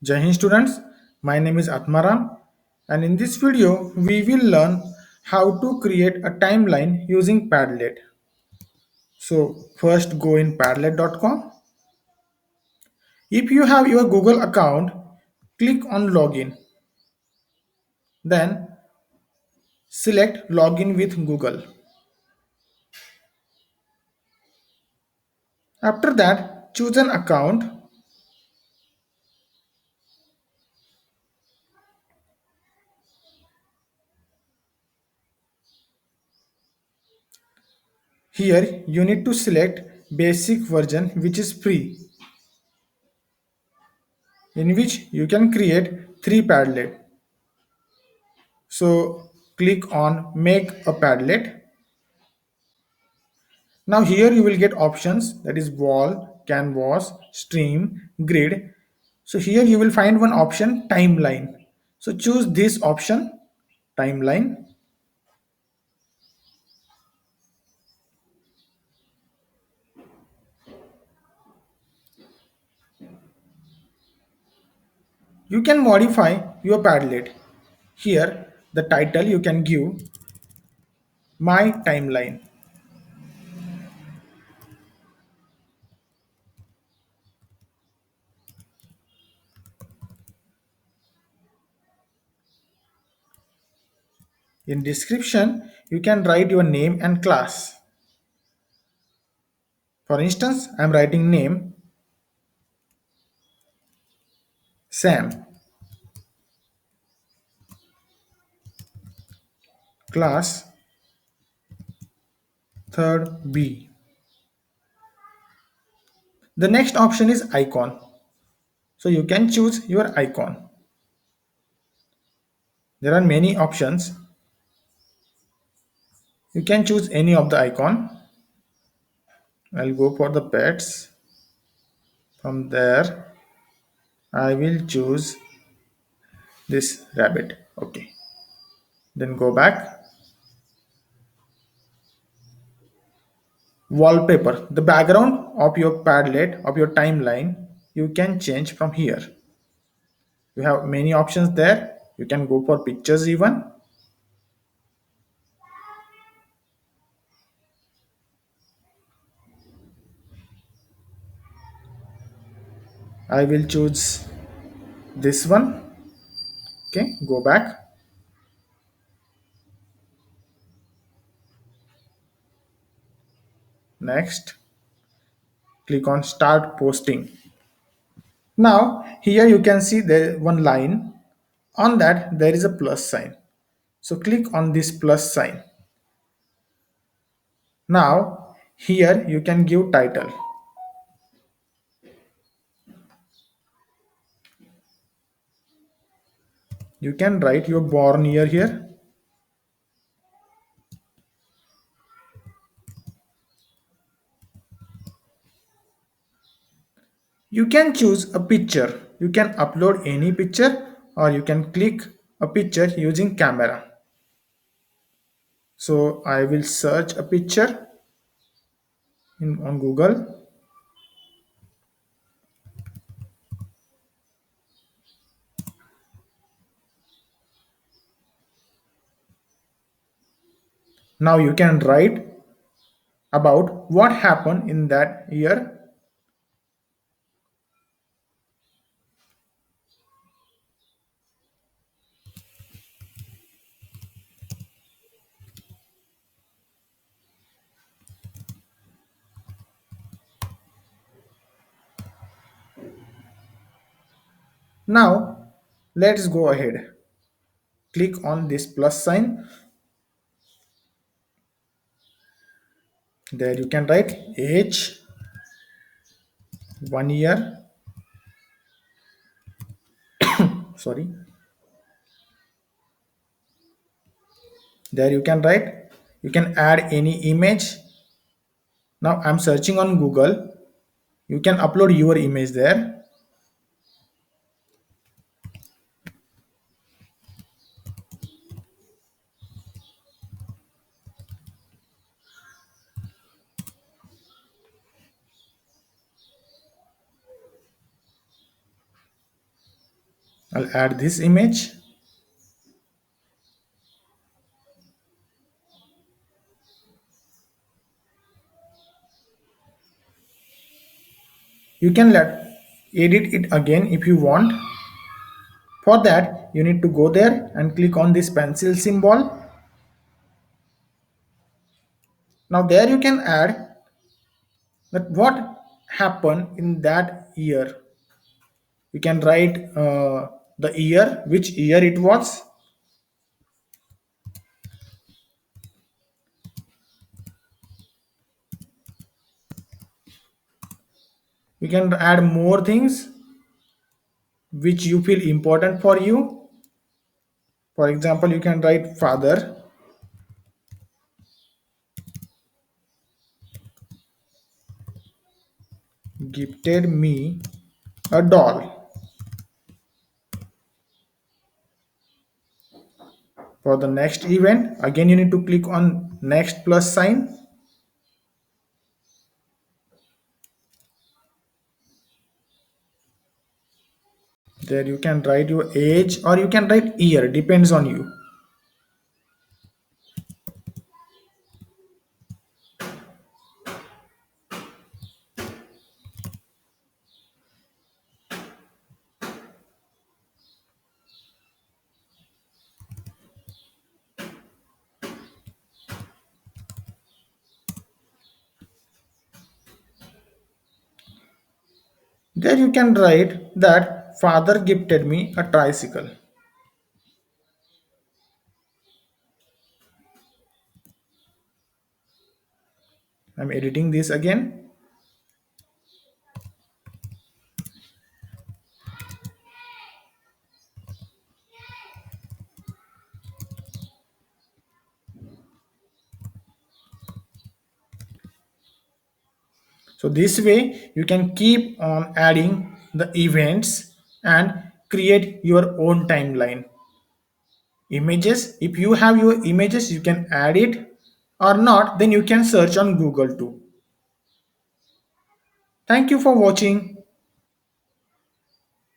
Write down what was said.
Jai Hind students, my name is Atmaram and in this video we will learn how to create a timeline using Padlet. So first go in padlet.com. If you have your Google account, click on login. Then select login with Google. After that choose an account. Here you need to select basic version which is free in which you can create 3 Padlet. So click on make a Padlet. Now here you will get options that is wall, canvas, stream, grid. So here you will find one option timeline. So choose this option timeline. You can modify your Padlet. Here the title you can give my timeline. In description you can write your name and class. For instance, I am writing name Sam, class 3rd B. The next option is icon. So you can choose your icon. There are many options. You can choose any of the icon. I'll go for the pets. From there, I will choose this rabbit. Okay. Then go back. Wallpaper. The background of your Padlet, of your timeline, you can change from here. You have many options there. You can go for pictures even. I will choose this one. Okay. Go back. Next. Click on start posting. Now here you can see the one line. On that there is a plus sign. So click on this plus sign. Now here you can give title. You can write your born year here. You can choose a picture. You can upload any picture or you can click a picture using camera. So I will search a picture on Google. Now you can write about what happened in that year. Now let's go ahead. Click on this plus sign. There you can write age, 1 year, sorry. There you can write, you can add any image. Now I'm searching on Google. You can upload your image there. I'll add this image. You can edit it again if you want. For that, you need to go there and click on this pencil symbol. Now there you can add that what happened in that year. You can write the year, which year it was. You can add more things which you feel important for you. For example, you can write father gifted me a doll. For the next event, again you need to click on next plus sign. There you can write your age or you can write year, depends on you. There you can write that father gifted me a tricycle. I'm editing this again. So this way you can keep on adding the events and create your own timeline. Images, if you have your images, you can add it, or not, then you can search on Google too. Thank you for watching.